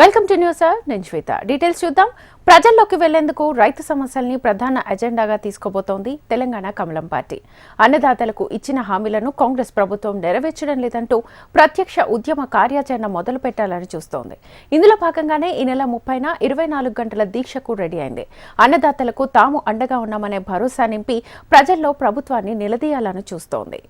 Welcome to news sir. నేను శ్వేత. Details చూద్దాం. ప్రజల్లోకి వెళ్లేందుకు రైతు సమస్యల్ని ప్రధాన ఎజెండాగా తీసుకోబోతోంది తెలంగాణ కమలం పార్టీ. అన్నదాతలకు ఇచ్చిన హామీలను కాంగ్రెస్ ప్రభుత్వం నెరవేర్చడం లేదంటూ ప్రత్యక్ష ఉద్యమ కార్యాచరణ మొదలు పెట్టాలని చూస్తోంది. ఇందులో భాగంగానే ఈ నెల 30న 24 గంటల దీక్షకు రెడీ అయింది. అన్నదాతలకు తాము అండగా ఉన్నామనే భరోసా నింపి ప్రజల్లో ప్రభుత్వాన్ని నిలదీయాలని చూస్తోంది.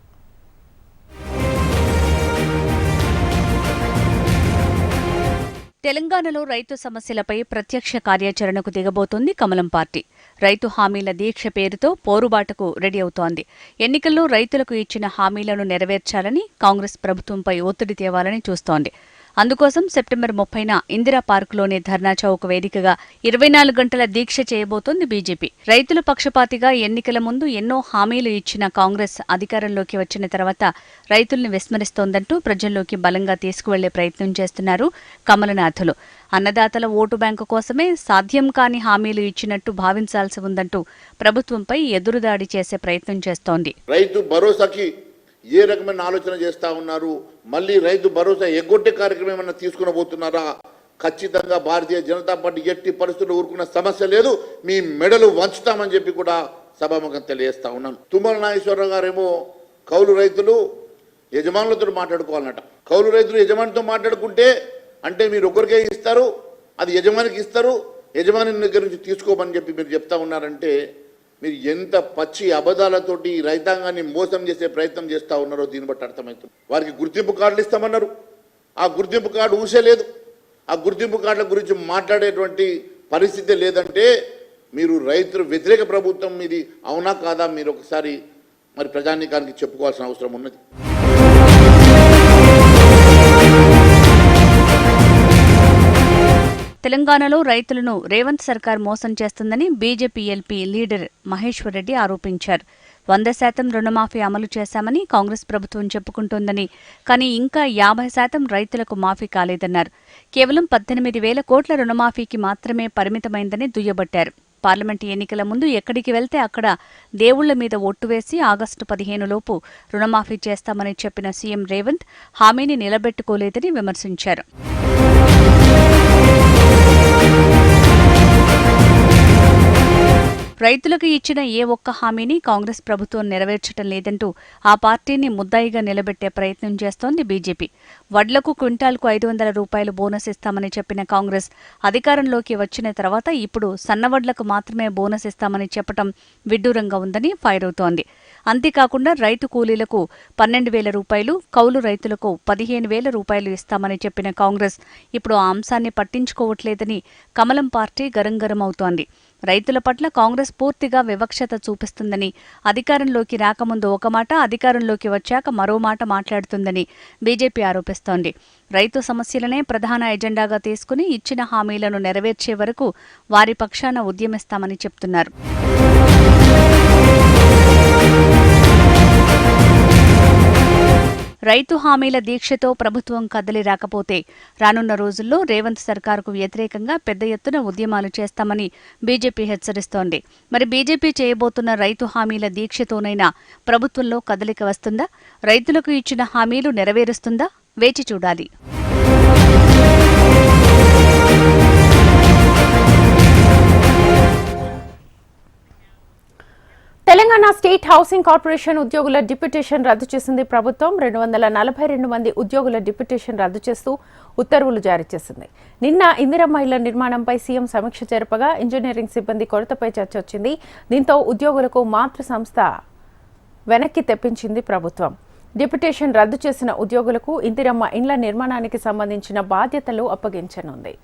తెలంగాణలో రైతు సమస్యలపై ప్రత్యక్ష కార్యాచరణకు దిగబోతోంది కమలం పార్టీ. రైతు హామీల దీక్ష పేరుతో పోరుబాటుకు రెడీ అవుతోంది. ఎన్నికల్లో రైతులకు ఇచ్చిన హామీలను నెరవేర్చాలని కాంగ్రెస్ ప్రభుత్వంపై ఒత్తిడి తేవాలని చూస్తోంది. అందుకోసం సెప్టెంబర్ 30న ఇందిరా పార్కులోని ధర్నా చౌక్ వేదికగా 24 గంటల దీక్ష చేయబోతోంది బీజేపీ. రైతుల పక్షపాతిగా ఎన్నికల ముందు ఎన్నో హామీలు ఇచ్చిన కాంగ్రెస్ అధికారంలోకి వచ్చిన తర్వాత రైతుల్ని విస్మరిస్తోందంటూ ప్రజల్లోకి బలంగా తీసుకువెళ్లే ప్రయత్నం చేస్తున్నారు కమలనాథులు. అన్నదాతల ఓటు బ్యాంకు కోసమే సాధ్యం కాని హామీలు ఇచ్చినట్టు భావించాల్సి ఉందంటూ ప్రభుత్వంపై ఎదురుదాడి చేసే ప్రయత్నం చేస్తోంది. రైతు భరోసాకి ఏ రకమైన ఆలోచన చేస్తా ఉన్నారు? మళ్ళీ రైతు భరోసా ఎగ్గొట్టే కార్యక్రమం ఏమన్నా తీసుకుని పోతున్నారా? ఖచ్చితంగా భారతీయ జనతా పార్టీ ఎట్టి పరిస్థితుల్లో ఊరుకున్న సమస్య లేదు. మీ మెడలు వంచుతామని చెప్పి కూడా సభాముఖం తెలియజేస్తా ఉన్నాను. తుమ్మల నాగేశ్వరరావు గారేమో కౌలు రైతులు యజమానులతో మాట్లాడుకోవాలన్నట. కౌలు రైతులు యజమానితో మాట్లాడుకుంటే అంటే మీరు ఒకరికే ఇస్తారు, అది యజమానికి ఇస్తారు, యజమాని దగ్గర నుంచి తీసుకోమని చెప్పి మీరు చెప్తా ఉన్నారంటే మీరు ఎంత పచ్చి అబద్ధాలతోటి రైతాంగాన్ని మోసం చేసే ప్రయత్నం చేస్తూ ఉన్నారో దీన్ని బట్టి అర్థమవుతుంది. వారికి గుర్తింపు కార్డులు ఇస్తామన్నారు, ఆ గుర్తింపు కార్డు ఊసేలేదు. ఆ గుర్తింపు కార్డుల గురించి మాట్లాడేటువంటి పరిస్థితి లేదంటే మీరు రైతుల వ్యతిరేక ప్రభుత్వం ఇది అవునా కాదా మీరు ఒకసారి మరి ప్రజానీకానికి చెప్పుకోవాల్సిన అవసరం ఉన్నది. తెలంగాణలో రైతులను రేవంత్ సర్కార్ మోసం చేస్తుందని BJP LP leader Maheshwar Reddy ఆరోపించారు. 100% రుణమాఫీ అమలు చేశామని కాంగ్రెస్ ప్రభుత్వం చెప్పుకుంటోందని, కానీ ఇంకా 50% రైతులకు మాఫీ కాలేదన్నారు. కేవలం 18,000 కోట్ల రుణమాఫీకి మాత్రమే పరిమితమైందని దుయ్యబట్టారు. పార్లమెంటు ఎన్నికల ముందు ఎక్కడికి వెళ్తే అక్కడ దేవుళ్ల మీద ఒట్టు వేసి ఆగస్టు 15 లోపు రుణమాఫీ చేస్తామని చెప్పిన సీఎం రేవంత్ హామీని నిలబెట్టుకోలేదని విమర్శించారు. రైతులకు ఇచ్చిన ఏ ఒక్క హామీని కాంగ్రెస్ ప్రభుత్వం నెరవేర్చడం లేదంటూ ఆ పార్టీని ముద్దాయిగా నిలబెట్టే ప్రయత్నం చేస్తోంది బీజేపీ. వడ్లకు క్వింటాల్కు 500 రూపాయలు బోనస్ ఇస్తామని చెప్పిన కాంగ్రెస్ అధికారంలోకి వచ్చిన తర్వాత ఇప్పుడు సన్నవడ్లకు మాత్రమే బోనస్ ఇస్తామని చెప్పడం విడ్డూరంగా ఉందని ఫైర్ అవుతోంది. అంతేకాకుండా రైతు కూలీలకు 12,000 రూపాయలు, కౌలు రైతులకు 15,000 రూపాయలు ఇస్తామని చెప్పిన కాంగ్రెస్ ఇప్పుడు ఆ అంశాన్ని పట్టించుకోవట్లేదని కమలం పార్టీ గరంగరం అవుతోంది. రైతుల పట్ల కాంగ్రెస్ పూర్తిగా వివక్షత చూపిస్తుందని, అధికారంలోకి రాకముందు ఒక మాట, అధికారంలోకి వచ్చాక మరో మాట మాట్లాడుతుందని బీజేపీ ఆరోపిస్తోంది. రైతు సమస్యలనే ప్రధాన ఎజెండాగా తీసుకుని ఇచ్చిన హామీలను నెరవేర్చే వరకు వారి పక్షాన ఉద్యమిస్తామని చెప్తున్నారు. రైతు హామీల దీక్షతో ప్రభుత్వం కదలి రాకపోతే రానున్న రోజుల్లో రేవంత్ సర్కారుకు వ్యతిరేకంగా పెద్ద ఎత్తున ఉద్యమాలు చేస్తామని బీజేపీ హెచ్చరిస్తోంది. మరి బీజేపీ చేయబోతున్న రైతు హామీల దీక్షతోనైనా ప్రభుత్వంలో కదలిక వస్తుందా? రైతులకు ఇచ్చిన హామీలు నెరవేరుస్తుందా? వేచి చూడాలి. తెలంగాణ స్టేట్ హౌసింగ్ కార్పొరేషన్ ఉద్యోగుల డిప్యూటేషన్ రద్దు చేసింది ప్రభుత్వం. 242 మంది ఉద్యోగుల డిప్యూటేషన్ రద్దు చేస్తూ ఉత్తర్వులు జారీ చేసింది. నిన్న ఇందిరమ్మ ఇళ్ల నిర్మాణంపై సీఎం సమీక్ష జరపగా ఇంజనీరింగ్ సిబ్బంది కొరతపై చర్చ వచ్చింది. దీంతో ఉద్యోగులకు మాతృ సంస్థ వెనక్కి తెప్పించింది ప్రభుత్వం. డిప్యూటేషన్ రద్దు చేసిన ఉద్యోగులకు ఇందిరమ్మ ఇళ్ల నిర్మాణానికి సంబంధించిన బాధ్యతలు అప్పగించనుంది.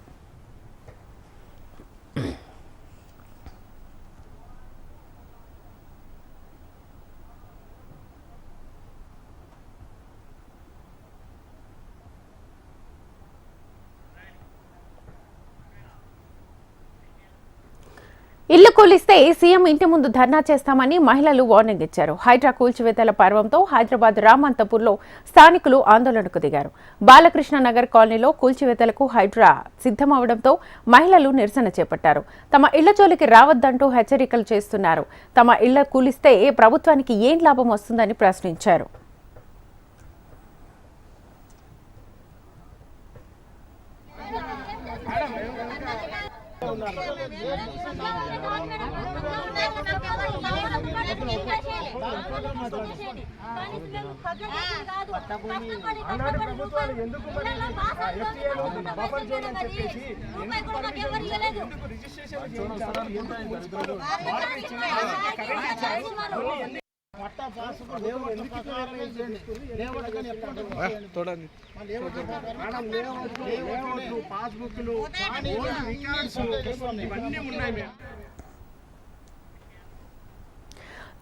ఇల్లు కూలిస్తే సీఎం ఇంటి ముందు ధర్నా చేస్తామని మహిళలు వార్నింగ్ ఇచ్చారు. హైడ్రా కూల్చివేతల పర్వంతో హైదరాబాద్ రామంతపూర్లో స్థానికులు ఆందోళనకు దిగారు. బాలకృష్ణ నగర్ కాలనీలో కూల్చివేతలకు హైడ్రా సిద్ధమవడంతో మహిళలు నిరసన చేపట్టారు. తమ ఇళ్ల జోలికి రావద్దంటూ హెచ్చరికలు చేస్తున్నారు. తమ ఇళ్ల కూలిస్తే ప్రభుత్వానికి ఏం లాభం వస్తుందని ప్రశ్నించారు.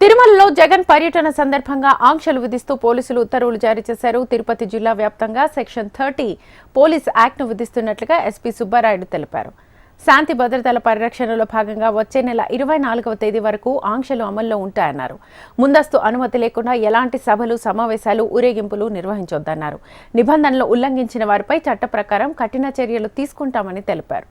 తిరుమలలో జగన్ పర్యటన సందర్భంగా ఆంక్షలు విధిస్తూ పోలీసులు ఉత్తర్వులు జారీ చేశారు. తిరుపతి జిల్లా వ్యాప్తంగా సెక్షన్ 30 పోలీస్ యాక్ట్ను విధిస్తున్నట్లుగా ఎస్పీ సుబ్బారాయుడు తెలిపారు. శాంతి భద్రతల పరిరక్షణలో భాగంగా వచ్చే నెల 24వ తేదీ వరకు ఆంక్షలు అమల్లో ఉంటాయన్నారు. ముందస్తు అనుమతి లేకుండా ఎలాంటి సభలు, సమావేశాలు, ఊరేగింపులు నిర్వహించొద్దన్నారు. నిబంధనలు ఉల్లంఘించిన వారిపై చట్ట ప్రకారం కఠిన చర్యలు తీసుకుంటామని తెలిపారు.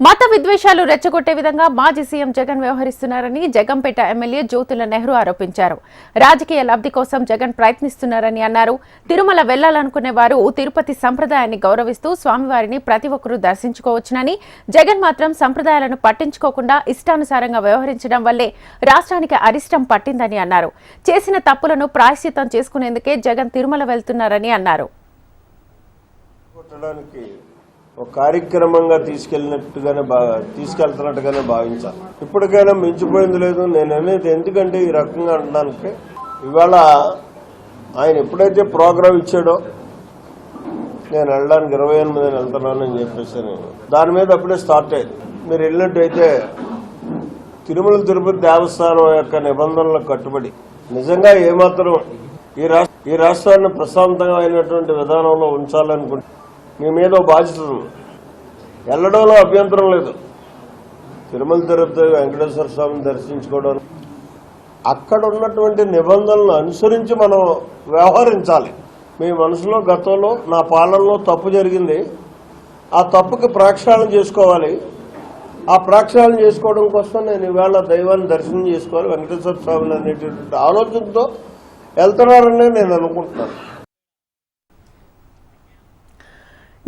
మత విద్వేషాలు రెచ్చగొట్టే విధంగా మాజీ సీఎం జగన్ వ్యవహరిస్తున్నారని జగంపేట ఎమ్మెల్యే జ్యోతుల నెహ్రూ ఆరోపించారు. రాజకీయ లబ్ధి కోసం జగన్ ప్రయత్నిస్తున్నారని అన్నారు. తిరుమల వెళ్లాలనుకునే వారు తిరుపతి సంప్రదాయాన్ని గౌరవిస్తూ స్వామివారిని ప్రతి ఒక్కరూ దర్శించుకోవచ్చునని, జగన్ మాత్రం సంప్రదాయాలను పట్టించుకోకుండా ఇష్టానుసారంగా వ్యవహరించడం వల్లే రాష్ట్రానికి అరిష్టం పట్టిందని అన్నారు. చేసిన తప్పులను ప్రాయశ్చిత్తం చేసుకునేందుకే జగన్ తిరుమల వెళ్తున్నారని అన్నారు. ఒక కార్యక్రమంగా తీసుకెళ్తున్నట్టుగానే భావించాలి. ఇప్పటికైనా మించిపోయింది లేదు నేను అనేది. ఎందుకంటే ఈ రకంగా అనడానికి ఇవాళ ఆయన ఎప్పుడైతే ప్రోగ్రామ్ ఇచ్చాడో నేను వెళ్ళడానికి 28 వెళ్తున్నానని చెప్పేసి నేను దాని మీద అప్పుడే స్టార్ట్ అయ్యింది. మీరు వెళ్ళినట్టయితే తిరుమల తిరుపతి దేవస్థానం యొక్క నిబంధనలకు కట్టుబడి నిజంగా ఏమాత్రం ఈ రాష్ట్రాన్ని ప్రశాంతమైనటువంటి విధానంలో ఉంచాలనుకుంటే మీ మీద బాధ్యత ఉంది. వెళ్ళడంలో అభ్యంతరం లేదు. తిరుమల తిరుపతి వెంకటేశ్వర స్వామిని దర్శించుకోవడం అక్కడ ఉన్నటువంటి నిబంధనలను అనుసరించి మనం వ్యవహరించాలి. మీ మనసులో గతంలో నా పాలనలో తప్పు జరిగింది, ఆ తప్పుకి ప్రక్షాళన చేసుకోవాలి. ఆ ప్రక్షాళన చేసుకోవడం కోసం నేను ఇవాళ దైవాన్ని దర్శనం చేసుకోవాలి, వెంకటేశ్వర స్వామిని అనేటటువంటి ఆలోచనతో వెళ్తున్నారని నేను అనుకుంటున్నాను.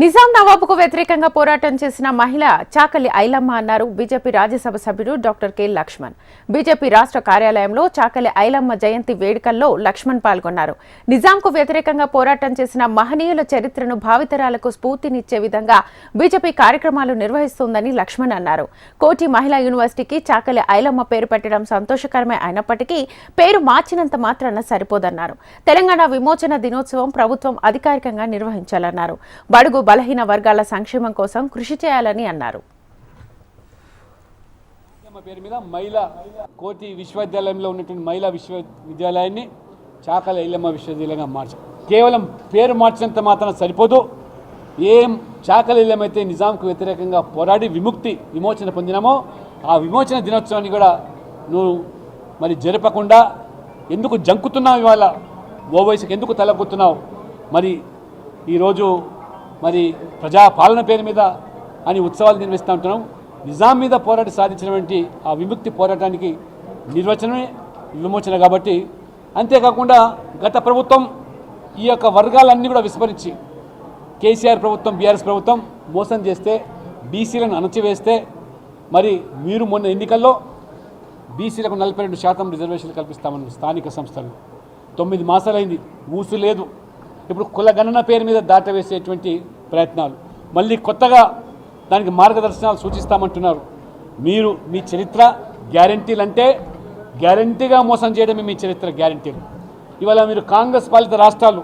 నిజాం నవాబుకు వ్యతిరేకంగా పోరాటం చేసిన మహిళ చాకలి ఐలమ్మ అన్నారు బీజేపీ రాజ్యసభ సభ్యుడు డాక్టర్ కె లక్ష్మణ్. బీజేపీ రాష్ట్ర కార్యాలయంలో చాకలి ఐలమ్మ జయంతి వేడుకల్లో లక్ష్మణ్ పాల్గొన్నారు. నిజాంకు వ్యతిరేకంగా పోరాటం చేసిన మహనీయుల చరిత్రను భావితరాలకు స్ఫూర్తినిచ్చే విధంగా బీజేపీ కార్యక్రమాలు నిర్వహిస్తోందని లక్ష్మణ్ అన్నారు. కోటి మహిళా యూనివర్సిటీకి చాకలి ఐలమ్మ పేరు పెట్టడం సంతోషకరమే అయినప్పటికీ పేరు మార్చినంత మాత్రాన సరిపోదన్నారు. తెలంగాణ విమోచన దినోత్సవం ప్రభుత్వం అధికారికంగా నిర్వహించాలన్నారు. బడుగు బలహీన వర్గాల సంక్షేమం కోసం కృషి చేయాలని అన్నారు. పేరు మీద మహిళా కోటి విశ్వవిద్యాలయంలో ఉన్నటువంటి మహిళా విశ్వవిద్యాలయాన్ని చాకలి ఐలమ్మ విశ్వవిద్యాలయంగా మార్చారు. కేవలం పేరు మార్చినంత మాత్రం సరిపోదు. ఏం చాకలి ఐలమ్మ అయితే నిజాంకు వ్యతిరేకంగా పోరాడి విమోచన పొందినామో ఆ విమోచన దినోత్సవాన్ని కూడా నువ్వు మరి జరపకుండా ఎందుకు జంకుతున్నావు? ఇవాళ ఓవైసీకి ఎందుకు తలగొత్తున్నావు? మరి ఈరోజు మరి ప్రజాపాలన పేరు మీద అని ఉత్సవాలు నిర్వహిస్తూ ఉంటున్నాం. నిజాం మీద పోరాటి సాధించినటువంటి ఆ విముక్తి పోరాటానికి నిర్వచనమే విమోచన. కాబట్టి అంతేకాకుండా గత ప్రభుత్వం ఈ యొక్క వర్గాలన్నీ కూడా విస్మరించి కేసీఆర్ ప్రభుత్వం, బీఆర్ఎస్ ప్రభుత్వం మోసం చేస్తే, బీసీలను అణచివేస్తే, మరి మీరు మొన్న ఎన్నికల్లో బీసీలకు 42% రిజర్వేషన్లు కల్పిస్తామని స్థానిక సంస్థలు 9 మాసాలైంది, ఊసు లేదు. ఇప్పుడు కుల గణన పేరు మీద దాటవేసేటువంటి ప్రయత్నాలు, మళ్ళీ కొత్తగా దానికి మార్గదర్శనాలు సూచిస్తామంటున్నారు. మీరు మీ చరిత్ర గ్యారంటీలు అంటే గ్యారంటీగా మోసం చేయడమే మీ చరిత్ర గ్యారంటీలు. ఇవాళ మీరు కాంగ్రెస్ పాలిత రాష్ట్రాలు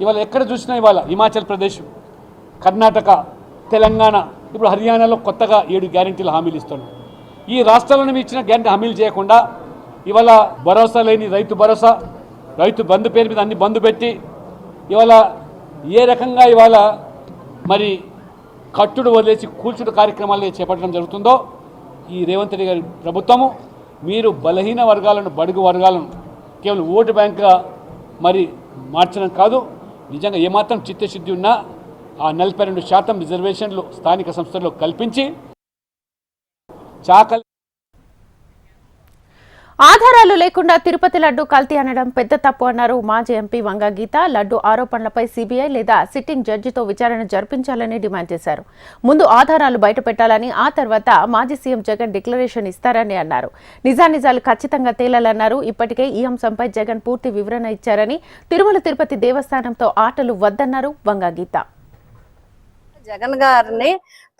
ఇవాళ ఎక్కడ చూసినా ఇవాళ హిమాచల్ ప్రదేశ్, కర్ణాటక, తెలంగాణ, ఇప్పుడు హర్యానాలో కొత్తగా 7 గ్యారంటీలు హామీలు ఇస్తున్నారు. ఈ రాష్ట్రాలను మీ ఇచ్చిన గ్యారంటీ హామీలు చేయకుండా ఇవాళ భరోసా లేని రైతు భరోసా, రైతు బంధు పేరు మీద అన్ని బంధు పెట్టి ఇవాళ ఏ రకంగా ఇవాళ మరి కట్టుడు వదిలేసి కూల్చుడు కార్యక్రమాలు చేపట్టడం జరుగుతుందో ఈ రేవంత్ రెడ్డి గారి ప్రభుత్వము మీరు బలహీన వర్గాలను, బడుగు వర్గాలను కేవలం ఓటు బ్యాంక్గా మరి మార్చడం కాదు, నిజంగా ఏమాత్రం చిత్తశుద్ధి ఉన్నా ఆ 42% రిజర్వేషన్లు స్థానిక సంస్థల్లో కల్పించి చాకలి ఆధారాలు లేకుండా తిరుపతి లడ్డు కల్తీ అనడం పెద్ద తప్పు అన్నారు మాజీ ఎంపీ వంగ గీత. లడ్డు ఆరోపణలపై సీబీఐ లేదా సిట్టింగ్ జడ్జితో విచారణ జరిపించాలని డిమాండ్ చేశారు. ముందు ఆధారాలు బయటపెట్టాలని, ఆ తర్వాత మాజీ సీఎం జగన్ డిక్లరేషన్ ఇస్తారని అన్నారు. నిజానిజాలు ఖచ్చితంగా తేలాలన్నారు. ఇప్పటికే ఈ అంశంపై జగన్ పూర్తి వివరణ ఇచ్చారని, తిరుమల తిరుపతి దేవస్థానంతో ఆటలు వద్దన్నారు వంగ గీత. జగన్ గారిని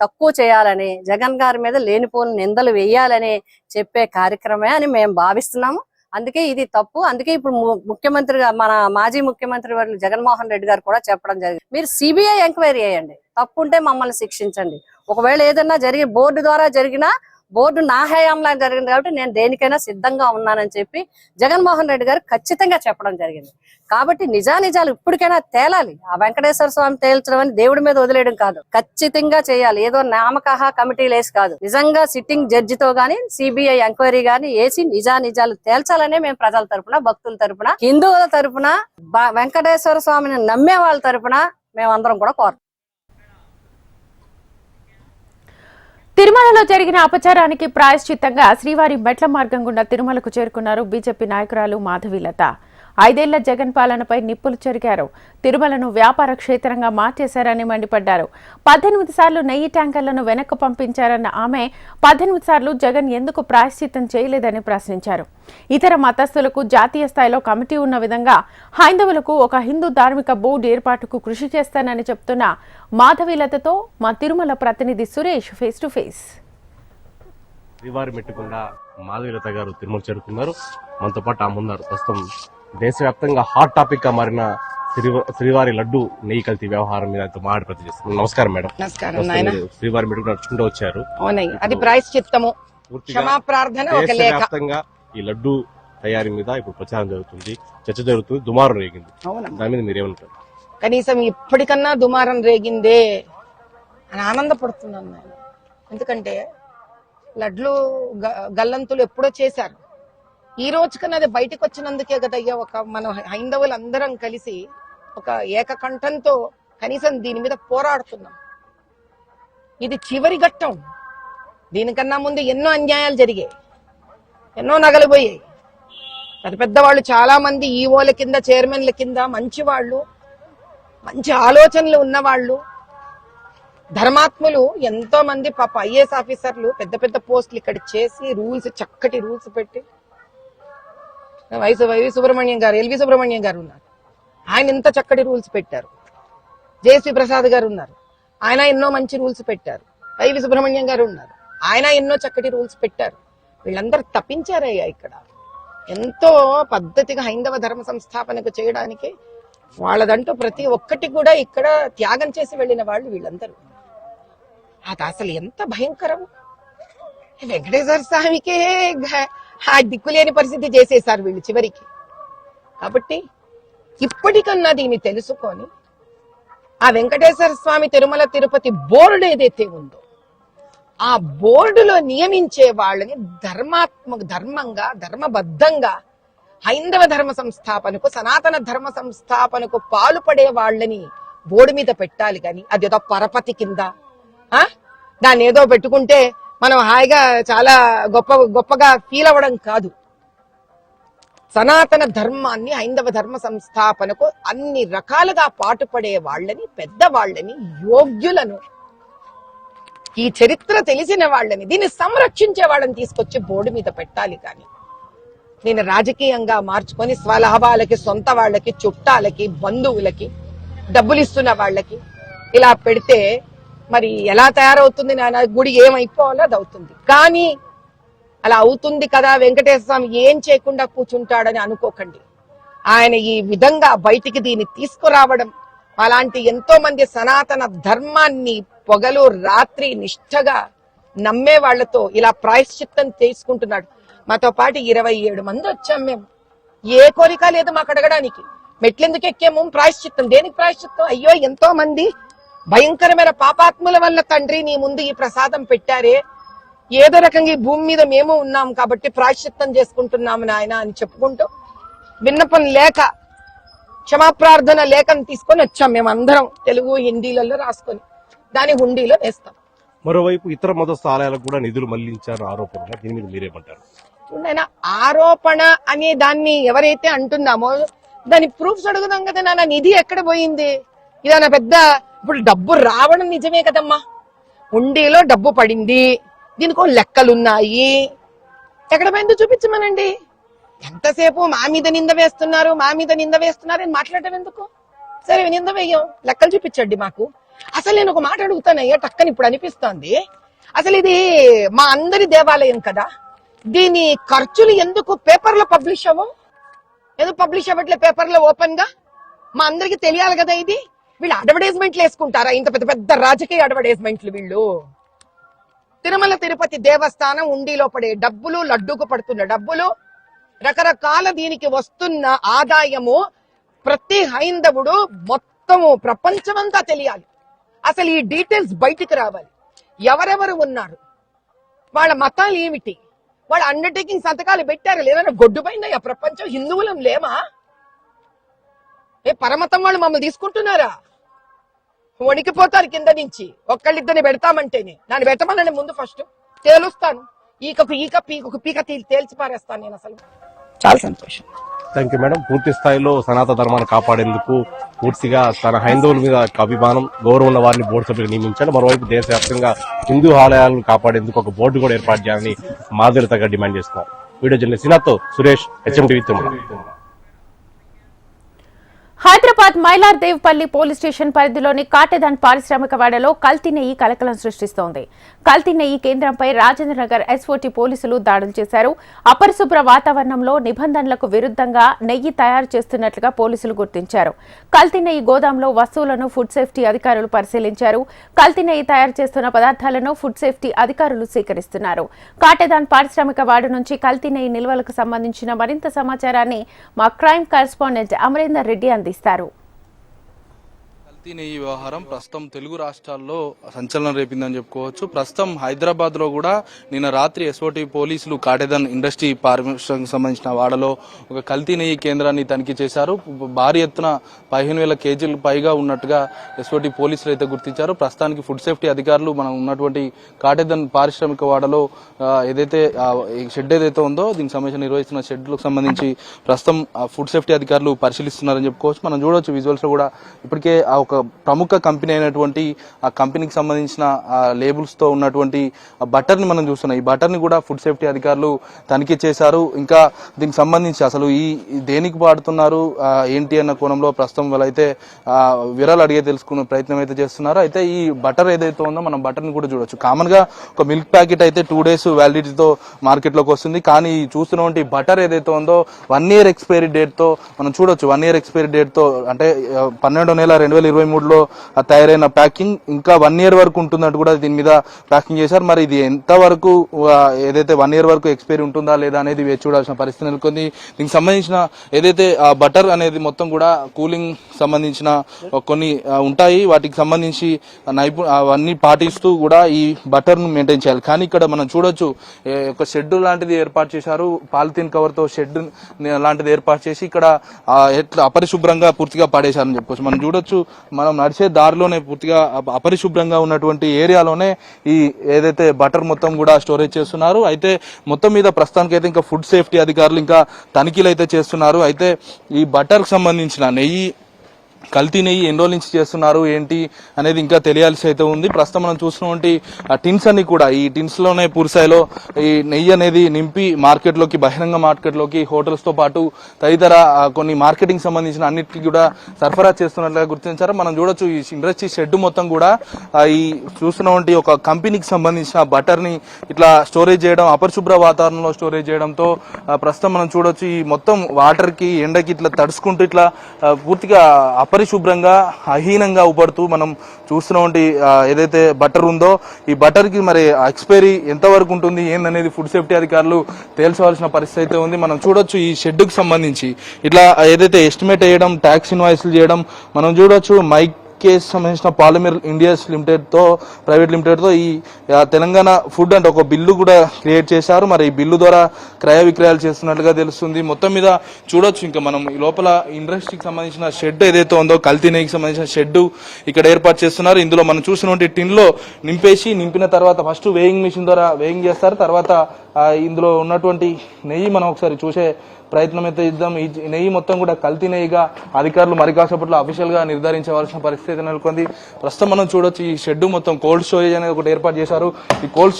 తక్కువ చేయాలని, జగన్ గారి మీద లేనిపోని నిందలు వేయాలని చెప్పే కార్యక్రమే అని మేము భావిస్తున్నాము. అందుకే ఇది తప్పు. అందుకే ఇప్పుడు ముఖ్యమంత్రిగా మన మాజీ ముఖ్యమంత్రి వారు జగన్మోహన్ రెడ్డి గారు కూడా చెప్పడం జరిగింది, మీరు సిబిఐ ఎంక్వైరీ చేయండి, తప్పు ఉంటే మమ్మల్ని శిక్షించండి. ఒకవేళ ఏదన్నా జరిగి బోర్డు ద్వారా జరిగినా, బోర్డు నా హయాంలో జరిగింది కాబట్టి నేను దేనికైనా సిద్ధంగా ఉన్నానని చెప్పి జగన్మోహన్ రెడ్డి గారు ఖచ్చితంగా చెప్పడం జరిగింది. కాబట్టి నిజానిజాలు ఇప్పటికైనా తేలాలి. ఆ వెంకటేశ్వర స్వామి తేల్చడం అని దేవుడి మీద వదిలేయడం కాదు, ఖచ్చితంగా చేయాలి. ఏదో నామకహ కమిటీలు వేసి కాదు, నిజంగా సిట్టింగ్ జడ్జితో గానీ సిబిఐ ఎంక్వైరీ గానీ వేసి నిజానిజాలు తేల్చాలనే మేము ప్రజల తరపున, భక్తుల తరపున, హిందువుల తరపున, వెంకటేశ్వర స్వామిని నమ్మే వాళ్ళ తరపున మేమందరం కూడా కోరుతాం. తిరుమలలో జరిగిన అపచారానికి ప్రాయశ్చిత్తంగా శ్రీవారి మెట్ల మార్గం గుండా తిరుమలకు చేరుకున్నారు బీజేపీ నాయకురాలు మాధవీలత. 5 ఏళ్ల జగన్ పాలనపై నిప్పులు చెరిగారు. తిరుమలను వ్యాపార క్షేత్రంగా మార్చేశారని మండిపడ్డారు. 18 సార్లు నెయ్యి ట్యాంకర్లను వెనక్కు పంపించారన్న ఆమె 18 సార్లు జగన్ ఎందుకు ప్రాయశ్చిత్తం చేయలేదని ప్రశ్నించారు. ఇతర మతస్థులకు జాతీయ స్థాయిలో కమిటీ ఉన్న విధంగా హైందవులకు ఒక హిందూ ధార్మిక బోర్డు ఏర్పాటుకు కృషి చేస్తానని చెప్తున్న మాధవీలతతో మా తిరుమల ప్రతినిధి సురేష్ ఫేస్ టు ఫేస్. శ్రీవారి మెట్టుకుండా మాధవీలత గారు తిరుమల చేరుకున్నారు. మనతో పాటు ఆమె ఉన్నారు. ప్రస్తుతం దేశవ్యాప్తంగా హాట్ టాపిక్ గా మారిన శ్రీవారి లడ్డు నెయ్యి కల్తీ వ్యవహారం మీద మాట్లాడి ప్రతిచేస్తున్నారు. నమస్కారం మేడం. నమస్కారం నాయన. శ్రీవారి మెట్టుకు నడుచుకుంటూ వచ్చారు. అవునయ్య, అది ప్రాయశ్చిత్తము, క్షమాప్రార్థన, ఒక లేఖ. దేశవ్యాప్తంగా ఈ లడ్డు తయారీ మీద ఇప్పుడు ప్రచారం జరుగుతుంది, చర్చ జరుగుతుంది, దుమారం రేగింది. దాని మీద మీరేమంటారు? కనీసం ఇప్పటికన్నా దుమారం రేగిందే అని ఆనందపడుతున్నాను నేను. ఎందుకంటే లడ్లు గల్లంతులు ఎప్పుడో చేశారు. ఈ రోజు కన్నా అది బయటకు వచ్చినందుకే కదయ్యా మన హైందవులందరం కలిసి ఒక ఏకకంఠంతో కనీసం దీని మీద పోరాడుతున్నాం. ఇది చివరి ఘట్టం. దీనికన్నా ముందు ఎన్నో అన్యాయాలు జరిగాయి, ఎన్నో నగలు పోయాయి. పెద్ద పెద్ద వాళ్ళు చాలా మంది ఈఓల కింద, చైర్మన్ల కింద మంచి వాళ్ళు, మంచి ఆలోచనలు ఉన్నవాళ్ళు, ధర్మాత్ములు ఎంతో మంది పాప ఐఏఎస్ ఆఫీసర్లు పెద్ద పెద్ద పోస్టులు ఇక్కడ చేసి రూల్స్, చక్కటి రూల్స్ పెట్టి, వైవి సుబ్రహ్మణ్యం గారు, ఎల్వి సుబ్రహ్మణ్యం గారు ఉన్నారు, ఆయన ఎంత చక్కటి రూల్స్ పెట్టారు. జేసీ ప్రసాద్ గారు ఉన్నారు, ఆయన ఎన్నో మంచి రూల్స్ పెట్టారు. వైవి సుబ్రహ్మణ్యం గారు ఉన్నారు, ఆయన ఎన్నో చక్కటి రూల్స్ పెట్టారు. వీళ్ళందరూ తప్పించారయ్యా. ఇక్కడ ఎంతో పద్ధతిగా హైందవ ధర్మ సంస్థాపనకు చేయడానికి వాళ్ళదంటూ ప్రతి ఒక్కటి కూడా ఇక్కడ త్యాగం చేసి వెళ్ళిన వాళ్ళు వీళ్ళందరూ. అది అసలు ఎంత భయంకరం. వెంకటేశ్వర స్వామికే ఆ దిక్కులేని పరిస్థితి చేసేశారు వీళ్ళు చివరికి. కాబట్టి ఇప్పటికన్నా దీన్ని తెలుసుకొని ఆ వెంకటేశ్వర స్వామి తిరుమల తిరుపతి బోర్డు ఏదైతే ఉందో ఆ బోర్డులో నియమించే వాళ్ళని ధర్మంగా, ధర్మబద్ధంగా హైందవ ధర్మ సంస్థాపనకు, సనాతన ధర్మ సంస్థాపనకు పాలుపడే వాళ్ళని బోర్డు మీద పెట్టాలి. కానీ అదేదో పరపతి కింద దాన్ని ఏదో పెట్టుకుంటే మనం హాయిగా చాలా గొప్పగా ఫీల్ అవ్వడం కాదు. సనాతన ధర్మాన్ని, హైందవ ధర్మ సంస్థాపనకు అన్ని రకాలుగా పాటుపడే వాళ్ళని, పెద్దవాళ్ళని, యోగ్యులను, ఈ చరిత్ర తెలిసిన వాళ్ళని, దీన్ని సంరక్షించే వాళ్ళని తీసుకొచ్చి బోర్డు మీద పెట్టాలి. కానీ దీన్ని రాజకీయంగా మార్చుకొని స్వలాభాలకి, సొంత వాళ్ళకి, చుట్టాలకి, బంధువులకి, డబ్బులు ఇస్తున్న వాళ్ళకి ఇలా పెడితే మరి ఎలా తయారవుతుంది నాయన? గుడి ఏమైపోవాలో అది అవుతుంది. కానీ అలా అవుతుంది కదా, వెంకటేశ్వర స్వామి ఏం చేయకుండా కూర్చుంటాడని అనుకోకండి. ఆయన ఈ విధంగా బయటికి దీన్ని తీసుకురావడం, అలాంటి ఎంతో మంది సనాతన ధర్మాన్ని పొగలు రాత్రి నిష్ఠగా నమ్మే వాళ్లతో ఇలా ప్రాయశ్చిత్తం తీసుకుంటున్నాడు. మాతో పాటు 27 మంది వచ్చాం మేము. ఏ కోరిక లేదు మాకు అడగడానికి. మెట్లెందుకు ఎక్కాము? ప్రాయశ్చిత్తం. దేనికి ప్రాయశ్చిత్తం? అయ్యో ఎంతో మంది భయంకరమైన పాపాత్ముల వల్ల తండ్రి నీ ముందు ఈ ప్రసాదం పెట్టారే, ఏదో రకంగా ఈ భూమి మీద మేము ఉన్నాం కాబట్టి ప్రాయశ్చిత్తం చేసుకుంటున్నాము నాయన అని చెప్పుకుంటూ విన్నపం లేఖ, క్షమాప్రార్థన లేఖను తీసుకొని వచ్చాం మేము అందరం. తెలుగు, హిందీలలో రాసుకొని దాని హుండీలో వేస్తాం. మరోవైపు ఇతర మతస్థ ఆలయాలకు కూడా నిధులు మళ్లించారు ఆరోపణ, దీని మీద మీరేమంటారు? చూడండి, ఆరోపణ అనే దాన్ని ఎవరైతే అంటున్నామో దాని ప్రూఫ్స్ అడుగుదాం కదా. నా నిధి ఎక్కడ పోయింది? ఇదన్నా పెద్ద, ఇప్పుడు డబ్బు రావడం నిజమే కదమ్మా, ఉండీలో డబ్బు పడింది, దీనికో లెక్కలున్నాయి, ఎక్కడ పోయిందో చూపించమనండి. ఎంతసేపు మా మీద నింద వేస్తున్నారు అని మాట్లాడటం ఎందుకు? సరే నింద వేయం, లెక్కలు చూపించండి మాకు. అసలు నేను ఒక మాట అడుగుతానయ్యా, టక్కని ఇప్పుడు అనిపిస్తోంది, అసలు ఇది మా అందరి దేవాలయం కదా, దీని ఖర్చులు ఎందుకు పేపర్లో పబ్లిష్ అవ్వవు? ఎందుకు పబ్లిష్ అవ్వట్లే పేపర్లో ఓపెన్ గా? మా అందరికి తెలియాలి కదా. ఇది వీళ్ళు అడ్వర్టైజ్మెంట్లు వేసుకుంటారా? ఇంత పెద్ద పెద్ద రాజకీయ అడ్వర్టైజ్మెంట్లు వీళ్ళు. తిరుమల తిరుపతి దేవస్థానం ఉండిలో పడే డబ్బులు, లడ్డూకు పడుతున్న డబ్బులు, రకరకాల దీనికి వస్తున్న ఆదాయము ప్రతి హైందవుడు మొత్తము ప్రపంచమంతా తెలియాలి. అసలు ఈ డీటెయిల్స్ బయటికి రావాలి. ఎవరెవరు ఉన్నారు, వాళ్ళ మతాలు ఏమిటి, వాళ్ళ అండర్టేకింగ్ సంతకాలు పెట్టారు లేదన్నా గొడ్డుపోయిందా ప్రపంచం? హిందువులం లేమా? పరమతం వాళ్ళు మమ్మల్ని తీసుకుంటున్నారా? వణికిపోతారు కింద నుంచి. ఒక్కళ్ళిద్దరిని పెడతామంటేనే నన్ను పెట్టమని ముందు ఫస్ట్ తేలుస్తాను. పీక తేల్చి పారేస్తాను నేను. అసలు చాలా సంతోషం. Thank you madam. పూర్తి స్థాయిలో సనాతన ధర్మాన్ని కాపాడేందుకు పూర్తిగా తన హైందవుల మీద అభిమానం, గౌరవం ఉన్న వారిని బోర్డు సభ్యులు నియమించారు. మరోవైపు దేశవ్యాప్తంగా హిందూ ఆలయాలను కాపాడేందుకు ఒక బోర్డు కూడా ఏర్పాటు చేయాలని మాధురితగా డిమాండ్ చేస్తున్నారు. వీడియో జర్నలిస్ట్ సినాతో Suresh, HMTV Tirumala. Hyderabad Mylardevpally police station పరిధిలోని కాటెదాన్ పారిశ్రామిక వాడలో కల్తీ నెయ్యి కలకలం సృష్టిస్తోంది. కల్తీ నెయ్యి కేంద్రంపై రాజేంద్రనగర్ SOT పోలీసులు దాడులు చేశారు. అపరిశుభ్ర వాతావరణంలో నిబంధనలకు విరుద్ధంగా నెయ్యి తయారు చేస్తున్నట్లుగా పోలీసులు గుర్తించారు. కల్తీ నెయ్యి గోదాంలో వస్తువులను ఫుడ్ సేఫ్టీ అధికారులు పరిశీలించారు. కల్తీ నెయ్యి తయారు చేస్తున్న పదార్థాలను ఫుడ్ సేఫ్టీ అధికారులు సేకరిస్తున్నారు. కాటెదాన్ పారిశ్రామిక వాడ నుంచి కల్తీ నెయ్యి నిల్వలకు సంబంధించిన మరింత సమాచారాన్ని మా క్రైమ్ కరెస్పాండెంట్ అమరేందర్ రెడ్డి అందిస్తారు. కల్తీ నెయ్యి వ్యవహారం ప్రస్తుతం తెలుగు రాష్ట్రాల్లో సంచలనం రేపిందని చెప్పుకోవచ్చు. ప్రస్తుతం హైదరాబాద్ లో కూడా నిన్న రాత్రి SOT పోలీసులు కాటెదాన్ ఇండస్ట్రీ పారిశ్రామిక సంబంధించిన వాడలో ఒక కల్తీ నెయ్యి కేంద్రాన్ని తనిఖీ చేశారు. భారీ ఎత్తున 15,000 కేజీలు పైగా ఉన్నట్టుగా SOT పోలీసులు అయితే గుర్తించారు. ప్రస్తుతానికి ఫుడ్ సేఫ్టీ అధికారులు మనం ఉన్నటువంటి కాటెదాన్ పారిశ్రామిక వాడలో ఏదైతే షెడ్ ఏదైతే ఉందో దీనికి సంబంధించి నిర్వహిస్తున్న షెడ్లకు సంబంధించి ప్రస్తుతం ఫుడ్ సేఫ్టీ అధికారులు పరిశీలిస్తున్నారని చెప్పుకోవచ్చు. మనం చూడొచ్చు విజువల్స్ లో కూడా ఇప్పటికే ఒక ప్రముఖ కంపెనీ అయినటువంటి ఆ కంపెనీకి సంబంధించిన లేబుల్స్ తో ఉన్నటువంటి బటర్ ని మనం చూస్తున్నాం. ఈ బటర్ ని కూడా ఫుడ్ సేఫ్టీ అధికారులు తనిఖీ చేశారు. ఇంకా దీనికి సంబంధించి అసలు ఈ దేనికి వాడుతున్నారు ఏంటి అన్న కోణంలో ప్రస్తుతం వాళ్ళైతే వివరాలు అడిగే తెలుసుకునే ప్రయత్నం అయితే చేస్తున్నారు. అయితే ఈ బటర్ ఏదైతే ఉందో మనం బటర్ ని కూడా చూడొచ్చు. కామన్ గా ఒక మిల్క్ ప్యాకెట్ అయితే 2 days వ్యాలిడిటీతో మార్కెట్ లోకి వస్తుంది. కానీ చూస్తున్నటువంటి బటర్ ఏదైతే ఉందో 1 year ఎక్స్పైరీ డేట్ తో మనం చూడొచ్చు. 1 year ఎక్స్పైరీ డేట్ తో అంటే 12వ నెల 2023లో తయారైన ప్యాకింగ్ ఇంకా 1 year వరకు ఉంటుందంటూ కూడా దీని మీద ప్యాకింగ్ చేశారు. మరి ఇది ఎంత వరకు ఏదైతే 1 year వరకు ఎక్స్పైరీ ఉంటుందా లేదా అనేది వేచి చూడాల్సిన పరిస్థితి నెలకొంది. దీనికి సంబంధించిన ఏదైతే బటర్ అనేది మొత్తం కూడా కూలింగ్ సంబంధించిన కొన్ని ఉంటాయి. వాటికి సంబంధించి అవన్నీ పాటిస్తూ కూడా ఈ బటర్ ను మెయింటైన్ చేయాలి. కానీ ఇక్కడ మనం చూడొచ్చు ఒక షెడ్ లాంటిది ఏర్పాటు చేశారు. పాలిథిన్ కవర్ తో షెడ్ లాంటిది ఏర్పాటు చేసి ఇక్కడ ఎట్లా అపరిశుభ్రంగా పూర్తిగా పడేశారని చెప్పుకోవచ్చు. మనం చూడొచ్చు మనం నడిచే దారిలోనే పూర్తిగా అపరిశుభ్రంగా ఉన్నటువంటి ఏరియాలోనే ఈ ఏదైతే బటర్ మొత్తం కూడా స్టోరేజ్ చేస్తున్నారు. అయితే మొత్తం మీద ప్రస్తుతానికి అయితే ఇంకా ఫుడ్ సేఫ్టీ అధికారులు ఇంకా తనిఖీలు అయితే చేస్తున్నారు. అయితే ఈ బటర్ కి సంబంధించిన నెయ్యి కల్తీ నెయ్యి ఎన్ని రోజుల నుంచి చేస్తున్నారు ఏంటి అనేది ఇంకా తెలియాల్సి అయితే ఉంది. ప్రస్తుతం మనం చూసినటువంటి టిన్స్ అన్ని కూడా ఈ టిన్స్ లోనే పూర్తిస్థాయిలో ఈ నెయ్యి అనేది నింపి మార్కెట్లోకి బహిరంగ మార్కెట్లోకి హోటల్స్ తో పాటు తదితర కొన్ని మార్కెటింగ్ సంబంధించిన అన్నిటికీ కూడా సరఫరా చేస్తున్నట్లుగా గుర్తించారు. మనం చూడొచ్చు ఈ ఇండస్ట్రీ షెడ్ మొత్తం కూడా ఈ చూస్తున్నటువంటి ఒక కంపెనీకి సంబంధించిన బటర్ ని ఇట్లా స్టోరేజ్ చేయడం, అపరిశుభ్ర వాతావరణంలో స్టోరేజ్ చేయడంతో ప్రస్తుతం మనం చూడొచ్చు ఈ మొత్తం వాటర్ కి ఎండకి ఇట్లా తడుచుకుంటూ ఇట్లా పూర్తిగా అపరిశుభ్రంగా అహీనంగా ఉపడుతూ మనం చూస్తున్నటువంటి ఏదైతే బటర్ ఉందో ఈ బటర్ కి మరి ఎక్స్పైరీ ఎంత వరకు ఉంటుంది ఏందనేది ఫుడ్ సేఫ్టీ అధికారులు తేల్చవలసిన పరిస్థితి అయితే ఉంది. మనం చూడొచ్చు ఈ షెడ్ కు సంబంధించి ఇట్లా ఏదైతే ఎస్టిమేట్ చేయడం, ట్యాక్స్ ఇన్వాయిస్లు చేయడం మనం చూడొచ్చు. మైక్ కేసు సంబంధించిన పాలిమర్ ఇండియాస్ ప్రైవేట్ లిమిటెడ్ తో ఈ తెలంగాణ ఫుడ్ అంటే ఒక బిల్లు కూడా క్రియేట్ చేశారు. మరి ఈ బిల్లు ద్వారా క్రయ విక్రయాలు చేస్తున్నట్లుగా తెలుస్తుంది. మొత్తం మీద చూడొచ్చు ఇంకా మనం ఈ లోపల ఇండస్ట్రీకి సంబంధించిన షెడ్ ఏదైతే ఉందో కల్తీ నెయ్యికి సంబంధించిన షెడ్ ఇక్కడ ఏర్పాటు చేస్తున్నారు. ఇందులో మనం చూసినటువంటి టిన్ లో నింపేసి నింపిన తర్వాత ఫస్ట్ వేయింగ్ మిషన్ ద్వారా వేయింగ్ చేస్తారు. తర్వాత ఇందులో ఉన్నటువంటి నెయ్యి మనం ఒకసారి చూసే ప్రయత్నం అయితే ఇద్దాం. ఈ నెయ్యి మొత్తం కూడా కల్తీ నెయ్యిగా అధికారులు మరి కాసేపట్లో అఫీషియల్ గా నిర్ధారించవలసిన పరిస్థితి నెలకొంది. ప్రస్తుతం మనం చూడొచ్చు ఈ షెడ్ మొత్తం కోల్డ్ స్టోరేజ్ అనేది ఒకటి ఏర్పాటు చేశారు. ఈ కోల్డ్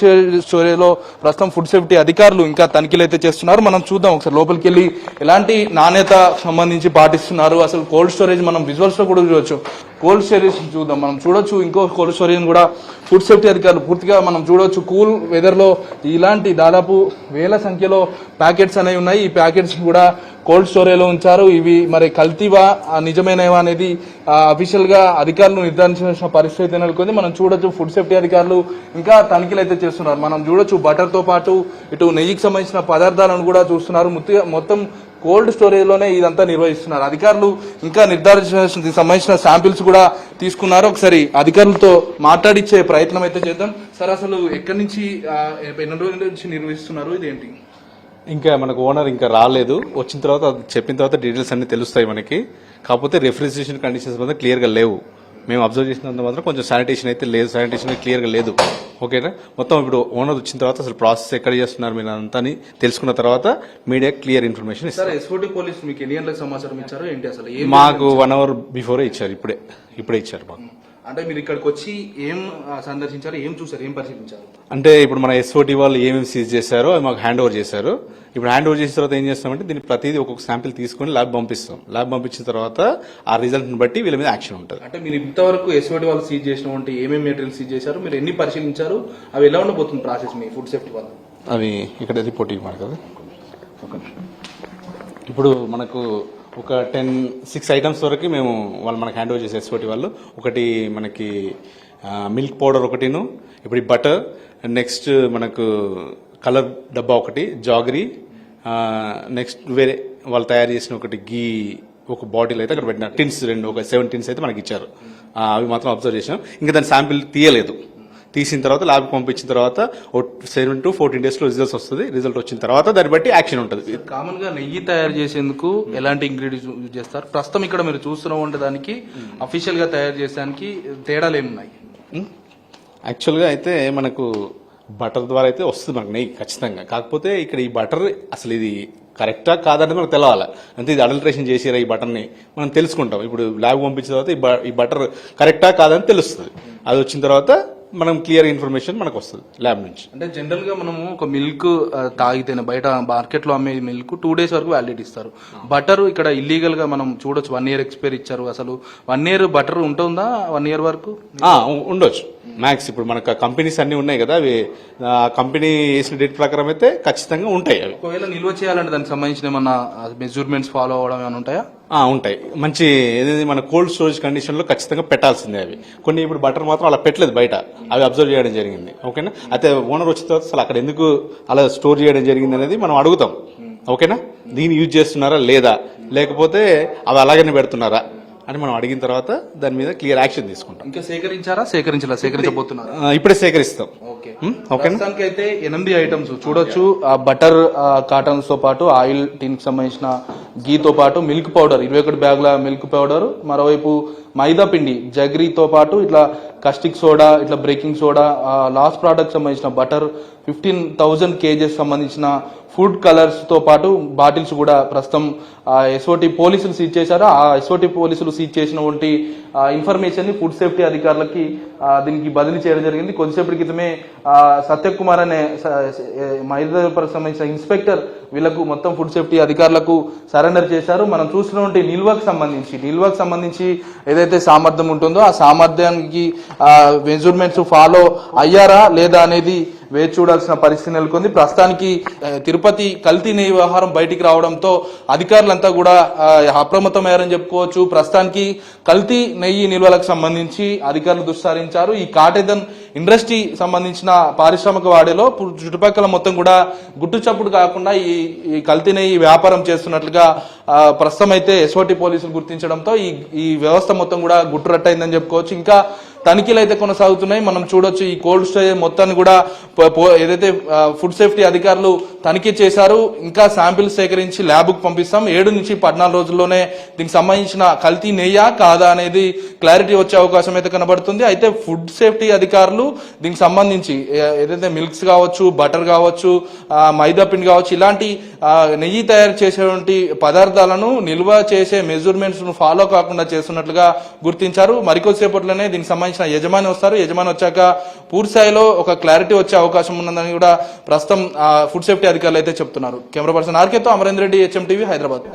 స్టోరేజ్ లో ప్రస్తుతం ఫుడ్ సేఫ్టీ అధికారులు ఇంకా తనిఖీలు అయితే చేస్తున్నారు. మనం చూద్దాం ఒకసారి లోపలికి వెళ్ళి ఎలాంటి నాణ్యత సంబంధించి పాటిస్తున్నారు. అసలు కోల్డ్ స్టోరేజ్ మనం విజువల్స్ లో కూడా చూడొచ్చు. కోల్డ్ స్టోరేజ్ చూద్దాం, మనం చూడొచ్చు ఇంకో కోల్డ్ స్టోరేజ్ కూడా ఫుడ్ సేఫ్టీ అధికారులు పూర్తిగా మనం చూడొచ్చు. కూల్ వెదర్ లో ఇలాంటి దాదాపు వేల సంఖ్యలో ప్యాకెట్స్ అనేవి ఉన్నాయి. ఈ ప్యాకెట్స్ కూడా కోల్డ్ స్టోరేజ్ లో ఉంచారు. ఇవి మరి కల్తీవా నిజమైనవా అనేది అఫీషియల్ గా అధికారులు నిర్ధారించాల్సిన పరిస్థితి నెలకొంది. మనం చూడొచ్చు ఫుడ్ సేఫ్టీ అధికారులు ఇంకా తనిఖీలు అయితే చేస్తున్నారు. మనం చూడొచ్చు బటర్ తో పాటు ఇటు నెయ్యికి సంబంధించిన పదార్థాలను కూడా చూస్తున్నారు. మొత్తం కోల్డ్ స్టోరేజ్ లోనే ఇదంతా నిర్వహిస్తున్నారు. అధికారులు ఇంకా నిర్ధారించాల్సిన సంబంధించిన శాంపిల్స్ కూడా తీసుకున్నారు. ఒకసారి అధికారులతో మాట్లాడిచ్చే ప్రయత్నం అయితే చేద్దాం. సార్, అసలు ఎక్కడి నుంచి ఎన్ని రోజుల నుంచి నిర్వహిస్తున్నారు, ఇదేంటి? ఇంకా మనకు ఓనర్ ఇంకా రాలేదు. వచ్చిన తర్వాత చెప్పిన తర్వాత డీటెయిల్స్ అన్ని తెలుస్తాయి మనకి. కాకపోతే రెఫ్రిజరేషన్ కండిషన్స్ మాత్రం క్లియర్గా లేవు. మేము అబ్జర్వ్ చేసినంత మాత్రం కొంచెం శానిటేషన్ అయితే లేదు, శానిటేషన్ క్లియర్గా లేదు. ఓకేనా? మొత్తం ఇప్పుడు ఓనర్ వచ్చిన తర్వాత అసలు ప్రాసెస్ ఎక్కడ చేస్తున్నారు మీరు అంతా తెలుసుకున్న తర్వాత మీడియా క్లియర్ ఇన్ఫర్మేషన్ ఇస్తారు. ఎస్ఓటీ పోలీసు మీకు ఎన్ని గంటలకు సమాచారం ఇచ్చారు, ఏంటి అసలు? మాకు 1 hour బిఫోరే ఇచ్చారు, ఇప్పుడే ఇచ్చారు మాకు. అంటే మీరు ఇక్కడికి వచ్చి ఏం సందర్శించారు, ఏం చూసారు, ఏం పరిశీలించారు? అంటే ఇప్పుడు మన ఎస్ఓటీ వాళ్ళు ఏమేమి సీజ్ చేశారో అది మాకు హ్యాండ్ ఓవర్ చేశారు. ఇప్పుడు హ్యాండ్ ఓవర్ చేసిన తర్వాత ఏం చేస్తామంటే దీన్ని ప్రతిదీ ఒక్కొక్క శాంపిల్ తీసుకుని ల్యాబ్ పంపిస్తాం. ల్యాబ్ పంపించిన తర్వాత ఆ రిజల్ట్ ని బట్టి వీళ్ళ మీద యాక్షన్ ఉంటుంది. అంటే మీరు ఇంతవరకు ఎస్ఓటీ వాళ్ళు సీజ్ చేసినటువంటి ఏమేమి మెటీరియల్ సీజ్ చేశారు, మీరు ఎన్ని పరిశీలించారు, అవి ఎలా ఉండబోతుంది ప్రాసెస్ మీ ఫుడ్ సేఫ్టీ వాళ్ళు? అవి ఇక్కడ రిపోర్ట్ ఇవ్వమాట కదా. ఇప్పుడు మనకు ఒక 6 ఐటమ్స్ వరకు మేము వాళ్ళు మనకు హ్యాండ్ ఓవర్ చేసే ఎస్ఓటీ వాళ్ళు. ఒకటి మనకి మిల్క్ పౌడర్ ఒకటిను, ఇప్పుడు బటర్, నెక్స్ట్ మనకు కలర్ డబ్బా ఒకటి, జాగరీ, నెక్స్ట్ వేరే వాళ్ళు తయారు చేసిన ఒకటి గీ ఒక బాటిల్ అయితే అక్కడ పెట్టిన టిన్స్, ఒక 7 టిన్స్ అయితే మనకి ఇచ్చారు. అవి మాత్రం అబ్జర్వ్ చేసాం. ఇంకా దాని శాంపిల్ తీయలేదు. తీసిన తర్వాత ల్యాబ్ పంపించిన తర్వాత 7 to 14 days లో రిజల్ట్స్ వస్తుంది. రిజల్ట్ వచ్చిన తర్వాత దాన్ని బట్టి యాక్షన్ ఉంటుంది. కామన్ గా నెయ్యి తయారు చేసేందుకు ఎలాంటి ఇంగ్రీడియంట్స్ యూజ్ చేస్తారు? ప్రస్తుతం ఇక్కడ మీరు చూస్తున్న దానికి అఫీషియల్ గా తయారు చేసేదానికి తేడాలు ఏమున్నాయి? యాక్చువల్గా అయితే మనకు బటర్ ద్వారా అయితే వస్తుంది మనకు నెయ్యి ఖచ్చితంగా. కాకపోతే ఇక్కడ ఈ బటర్ అసలు ఇది కరెక్టా కాదని మనకు తెలవాలి. అంటే ఇది అడల్ట్రేషన్ చేసిరా ఈ బటర్ని మనం తెలుసుకుంటాం. ఇప్పుడు ల్యాబ్ పంపించిన తర్వాత ఈ బటర్ కరెక్టా కాదని తెలుస్తుంది. అది వచ్చిన తర్వాత మనం క్లియర్ ఇన్ఫర్మేషన్ మనకు వస్తుంది ల్యాబ్ నుంచి. అంటే జనరల్ గా మనము ఒక మిల్క్ తాగితేనే బయట మార్కెట్ లో అమ్మే మిల్క్ 2 days వరకు వ్యాలిడిటీ ఇస్తారు. బటర్ ఇక్కడ ఇల్లీగల్ గా మనం చూడొచ్చు 1 year ఎక్స్పైర్ ఇచ్చారు. అసలు 1 year బటర్ ఉంటుందా? 1 year వరకు ఉండొచ్చు మ్యాక్స్. ఇప్పుడు మనకు కంపెనీస్ అన్ని ఉన్నాయి కదా, అవి కంపెనీ వేసిన డేట్ ప్రకారం అయితే ఖచ్చితంగా ఉంటాయి. అవి ఒకవేళ నిల్వ చేయాలంటే దానికి సంబంధించిన ఏమన్నా మెజర్మెంట్స్ ఫాలో అవ్వడం ఏమైనా ఉంటాయా? ఉంటాయి. మంచి ఏదైతే మన కోల్డ్ స్టోరేజ్ కండిషన్ లో ఖచ్చితంగా పెట్టాల్సిందే అవి. కొన్ని ఇప్పుడు బటర్ మాత్రం అలా పెట్టలేదు బయట, అవి అబ్జర్వ్ చేయడం జరిగింది. ఓకేనా? అయితే ఓనర్ వచ్చిన తర్వాత అసలు అక్కడ ఎందుకు అలా స్టోర్ చేయడం జరిగింది అనేది మనం అడుగుతాం. ఓకేనా? దీన్ని యూజ్ చేస్తున్నారా లేదా, లేకపోతే అవి అలాగనే పెడుతున్నారా అని మనం అడిగిన తర్వాత దాని మీద క్లియర్ యాక్షన్ తీసుకుంటాం. ఇంకా సేకరించారా? సేకరించబోతున్నారు? ఇప్పుడే సేకరిస్తాం. ప్రస్తుతానికి అయితే 8 ఐటమ్స్ చూడొచ్చు. బటర్ కాటన్స్ తో పాటు ఆయిల్ టిన్ కి సంబంధించిన గీతో పాటు మిల్క్ పౌడర్ 21 బ్యాగుల మిల్క్ పౌడర్, మరోవైపు మైదా పిండి జగ్రీతో పాటు ఇట్లా కస్టిక్ సోడా, ఇట్లా బ్రేకింగ్ సోడా, లాస్ట్ ప్రోడక్ట్ సంబంధించిన బటర్, 15,000 kgs సంబంధించిన ఫుడ్ కలర్స్ తో పాటు బాటిల్స్ కూడా ప్రస్తుతం ఎస్ఓటీ పోలీసులు సీజ్ చేశారు. ఆ ఎస్ఓటీ పోలీసులు సీజ్ చేసినటువంటి ఇన్ఫర్మేషన్ ని ఫుడ్ సేఫ్టీ అధికారులకి దీనికి బదిలీ చేయడం జరిగింది. కొద్దిసేపటి క్రితమే సత్యకుమార్ అనే మైదాపరకు సంబంధించిన ఇన్స్పెక్టర్ వీళ్లకు మొత్తం ఫుడ్ సేఫ్టీ అధికారులకు సరెండర్ చేశారు. మనం చూసినటువంటి నిల్వకు సంబంధించి ఏదైతే సామర్థ్యం ఉంటుందో ఆ సామర్థ్యానికి మెజర్మెంట్స్ ఫాలో అయ్యారా లేదా అనేది వేచి చూడాల్సిన పరిస్థితి నెలకొంది. ప్రస్తుతానికి తిరుపతి కల్తీ నెయ్యి వ్యవహారం బయటికి రావడంతో అధికారులంతా కూడా అప్రమత్తమయ్యారని చెప్పుకోవచ్చు. ప్రస్తుతానికి కల్తీ నెయ్యి నిల్వలకు సంబంధించి అధికారులు దృష్టి సారించారు. ఈ కాటేదన్ ఇండస్ట్రీ సంబంధించిన పారిశ్రామిక వాడేలో చుట్టుపక్కల మొత్తం కూడా గుట్టు చప్పుడు కాకుండా ఈ కల్తీ నెయ్యి వ్యాపారం చేస్తున్నట్లుగా ప్రస్తుతం అయితే ఎస్ఓటీ పోలీసులు గుర్తించడంతో ఈ వ్యవస్థ మొత్తం కూడా గుట్టురట్టయిందని చెప్పుకోవచ్చు. ఇంకా తనిఖీలు అయితే కొనసాగుతున్నాయి. మనం చూడొచ్చు ఈ కోల్డ్ స్టోరేజ్ మొత్తాన్ని కూడా ఏదైతే ఫుడ్ సేఫ్టీ అధికారులు తనిఖీ చేశారు. ఇంకా శాంపిల్స్ సేకరించి ల్యాబ్కు పంపిస్తాం. 7 నుంచి 14 రోజుల్లోనే దీనికి సంబంధించిన కల్తీ నెయ్యా కాదా అనేది క్లారిటీ వచ్చే అవకాశం అయితే కనబడుతుంది. అయితే ఫుడ్ సేఫ్టీ అధికారులు దీనికి సంబంధించి ఏదైతే మిల్క్స్ కావచ్చు, బటర్ కావచ్చు, మైదా పిండి కావచ్చు, ఇలాంటి నెయ్యి తయారు చేసేటువంటి పదార్థాలను నిల్వ చేసే మెజర్మెంట్స్ ను ఫాలో కాకుండా చేస్తున్నట్లుగా గుర్తించారు. మరికొద్దిసేపట్లోనే దీనికి సంబంధించిన యజమాని వస్తారు. యజమాని వచ్చాక పూర్తి స్థాయిలో ఒక క్లారిటీ వచ్చే అవకాశం ఉన్నదని కూడా ప్రస్తుతం ఫుడ్ సేఫ్టీ అధికారులు అయితే చెప్తున్నారు. కెమెరా పర్సన్ ఆర్కేతో అమరేంద్ర రెడ్డి, HMTV, హైదరాబాద్.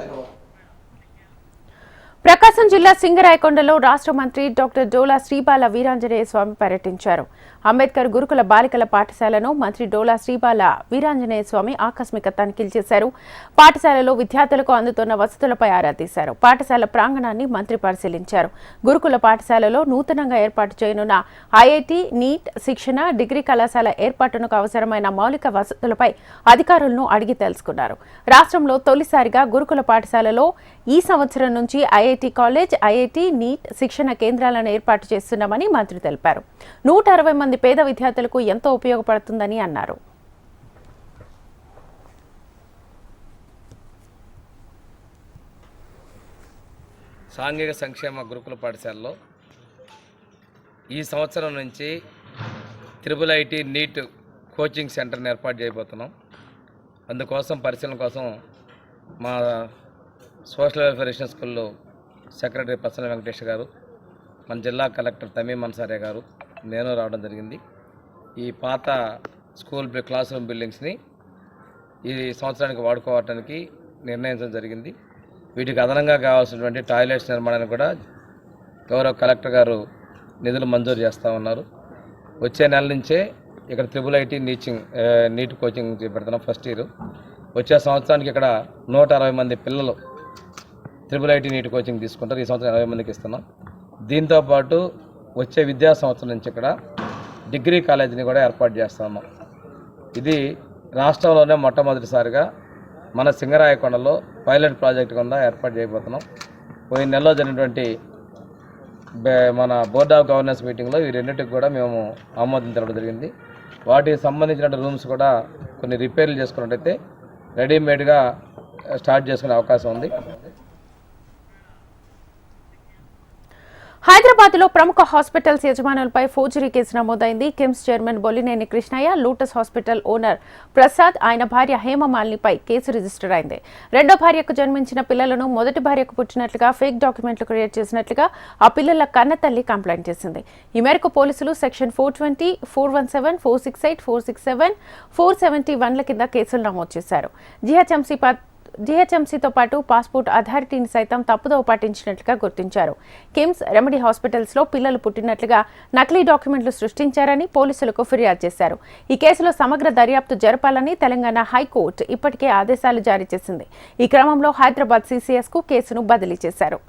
ప్రకాశం జిల్లా సింగరాయకొండలో రాష్ట్ర మంత్రి డాక్టర్ డోలా శ్రీబాల వీరాంజనేయ స్వామి పర్యటించారు. అంబేద్కర్ గురుకుల బాలికల పాఠశాలను మంత్రి డోలా శ్రీబాల వీరాంజనేయ స్వామి ఆకస్మిక తనిఖీలు చేశారు. పాఠశాలలో విద్యార్థులకు అందుతున్న వసతులపై ఆరా తీశారు. పాఠశాల ప్రాంగణాన్ని మంత్రి పరిశీలించారు. గురుకుల పాఠశాలలో నూతనంగా ఏర్పాటు చేయనున్న ఐఐటి, నీట్ శిక్షణ, డిగ్రీ కళాశాల ఏర్పాటుకు అవసరమైన మౌలిక వసతులపై అధికారులను అడిగి తెలుసుకున్నారు. రాష్ట్రంలో తొలిసారిగా గురుకుల పాఠశాలలో ఈ సంవత్సరం నుంచి ఐఐటి కాలేజ్, ఐఐటి, నీట్ శిక్షణ కేంద్రాలను ఏర్పాటు చేస్తున్నామని మంత్రి తెలిపారు. 160 మంది పేద విద్యార్థులకు ఎంతో ఉపయోగపడుతుందని అన్నారు. సాంఘిక సంక్షేమ గురుకుల పాఠశాలలో ఈ సంవత్సరం నుంచి IIIT నీట్ కోచింగ్ సెంటర్ని ఏర్పాటు చేయబోతున్నాం. అందుకోసం పరిశీలన కోసం మా సోషల్ వెల్ఫేర్ రెసిడెన్షియల్ స్కూల్లో సెక్రటరీ పర్సనల్ వెంకటేష్ గారు, మన జిల్లా కలెక్టర్ తమీం అన్సారియా గారు, నేను రావడం జరిగింది. ఈ పాత స్కూల్ క్లాస్ రూమ్ బిల్డింగ్స్ని ఈ సంవత్సరానికి వాడుకోవడానికి నిర్ణయించడం జరిగింది. వీటికి అదనంగా కావాల్సినటువంటి టాయిలెట్స్ నిర్మాణానికి కూడా గౌరవ కలెక్టర్ గారు నిధులు మంజూరు చేస్తూ ఉన్నారు. వచ్చే నెల నుంచే ఇక్కడ IIIT నీట్ కోచింగ్ పెడుతున్నాం ఫస్ట్ ఇయర్. వచ్చే సంవత్సరానికి ఇక్కడ 160 మంది పిల్లలు IIIT నీట్ కోచింగ్ తీసుకుంటారు. ఈ సంవత్సరం 20 మందికి ఇస్తున్నాం. దీంతోపాటు వచ్చే విద్యా సంవత్సరం నుంచి ఇక్కడ డిగ్రీ కాలేజీని కూడా ఏర్పాటు చేస్తాము. ఇది రాష్ట్రంలోనే మొట్టమొదటిసారిగా మన సింగరాయకొండలో పైలట్ ప్రాజెక్ట్ కింద ఏర్పాటు చేయబోతున్నాం. పోయిన నెలలో జరిగినటువంటి మన బోర్డ్ ఆఫ్ గవర్నెన్స్ మీటింగ్లో ఈ రెండింటికి కూడా మేము ఆమోదించడం జరిగింది. వాటికి సంబంధించిన రూమ్స్ కూడా కొన్ని రిపేర్లు చేసుకున్నట్టయితే రెడీమేడ్గా స్టార్ట్ చేసుకునే అవకాశం ఉంది. హైదరాబాద్ లో ప్రముఖ హాస్పిటల్స్ యజమానులపై ఫోర్జరీ కేసు నమోదైంది. KIMS chairman Bolineni Krishnaiah, Lotus hospital owner Prasad, ఆయన భార్య హేమమాలినిపై కేసు రిజిస్టర్ అయింది. రెండో భార్యకు జన్మించిన పిల్లలను మొదటి భార్యకు పుట్టినట్లుగా ఫేక్ డాక్యుమెంట్లు క్రియేట్ చేసినట్లుగా ఆ పిల్లల కన్నతల్లి కంప్లైంట్ చేసింది. ఈ మేరకు పోలీసులు సెక్షన్ 420, 417, 468, 467, 471ల కింద కేసులు నమోదు చేశారు. జీహెచ్ఎంసీతో పాటు పాస్పోర్ట్ అథారిటీని సైతం తప్పుదోవ పట్టించినట్లుగా గుర్తించారు. కిమ్స్, రెమెడీ హాస్పిటల్స్లో పిల్లలు పుట్టినట్లుగా నకిలీ డాక్యుమెంట్లు సృష్టించారని పోలీసులకు ఫిర్యాదు చేశారు. ఈ కేసులో సమగ్ర దర్యాప్తు జరపాలని తెలంగాణ హైకోర్టు ఇప్పటికే ఆదేశాలు జారీ చేసింది. ఈ క్రమంలో హైదరాబాద్ CCSకు కేసును బదిలీ చేశారు.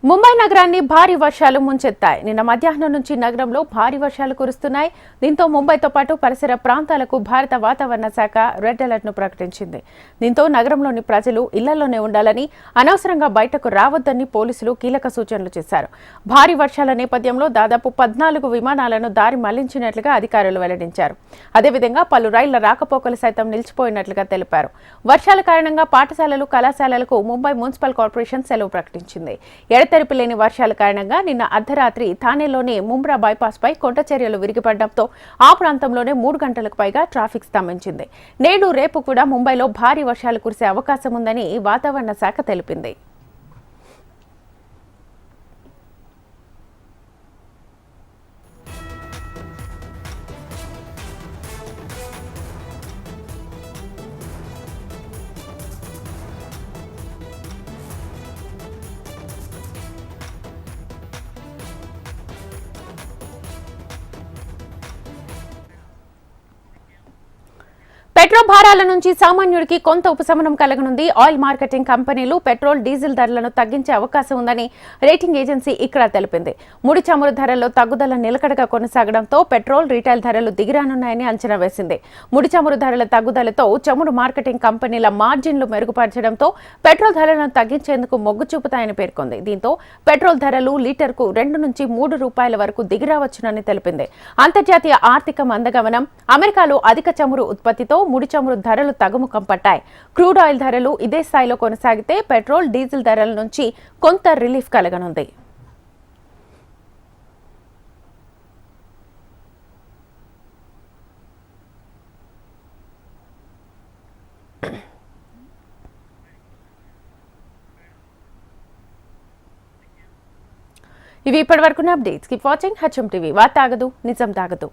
ముంబై నగరాన్ని భారీ వర్షాలు ముంచెత్తాయి. నిన్న మధ్యాహ్నం నుంచి నగరంలో భారీ వర్షాలు కురుస్తున్నాయి. దీంతో ముంబైతో పాటు పరిసర ప్రాంతాలకు భారత వాతావరణ శాఖ రెడ్ అలర్ట్ను ప్రకటించింది. దీంతో నగరంలోని ప్రజలు ఇళ్లలోనే ఉండాలని, అనవసరంగా బయటకు రావద్దని పోలీసులు కీలక సూచనలు చేశారు. భారీ వర్షాల నేపథ్యంలో దాదాపు 14 విమానాలను దారి మళ్లించినట్లుగా అధికారులు వెల్లడించారు. అదేవిధంగా పలు రైళ్ల రాకపోకలు సైతం నిలిచిపోయినట్లుగా తెలిపారు. వర్షాల కారణంగా పాఠశాలలు, కళాశాలలకు ముంబై మున్సిపల్ కార్పొరేషన్ సెలవు ప్రకటించింది. ఎడతెరిపి లేని వర్షాల కారణంగా నిన్న అర్ధరాత్రి థానేలోని ముంబ్రా బైపాస్పై కొండ చర్యలు విరిగిపడడంతో ఆ ప్రాంతంలోనే 3 గంటలకు పైగా ట్రాఫిక్ స్తంభించింది. నేడు, రేపు కూడా ముంబైలో భారీ వర్షాలు కురిసే అవకాశం ఉందని వాతావరణ శాఖ తెలిపింది. పెట్రోల్ భారాల నుంచి సామాన్యుడికి కొంత ఉపశమనం కలగనుంది. ఆయిల్ మార్కెటింగ్ కంపెనీలు పెట్రోల్, డీజిల్ ధరలను తగ్గించే అవకాశం ఉందని రేటింగ్ ఏజెన్సీ ఇక్రా తెలిపింది. ముడి చమురు ధరల్లో తగ్గుదల నిలకడగా కొనసాగడంతో పెట్రోల్, రీటైల్ ధరలు దిగిరానున్నాయని అంచనా వేసింది. ముడి చమురు ధరల తగ్గుదలతో చమురు మార్కెటింగ్ కంపెనీల మార్జిన్లు మెరుగుపరచడంతో పెట్రోల్ ధరలను తగ్గించేందుకు మొగ్గు చూపుతాయని పేర్కొంది. దీంతో పెట్రోల్ ధరలు లీటర్కు 2 నుంచి 3 రూపాయల వరకు దిగిరావచ్చునని తెలిపింది. అంతర్జాతీయ ఆర్థిక మందగమనం, అమెరికాలో అధిక చమురు ఉత్పత్తితో ముడి చమురు ధరలు తగ్గుముఖం పట్టాయి. క్రూడ్ ఆయిల్ ధరలు ఇదే స్థాయిలో కొనసాగితే పెట్రోల్, డీజిల్ ధరల నుంచి కొంత రిలీఫ్ కలగనుంది. ఇవి ఇప్పటివరకున్న updates. Keep watching HM TV. వార్త ఆగదు, నిజం తాగదు.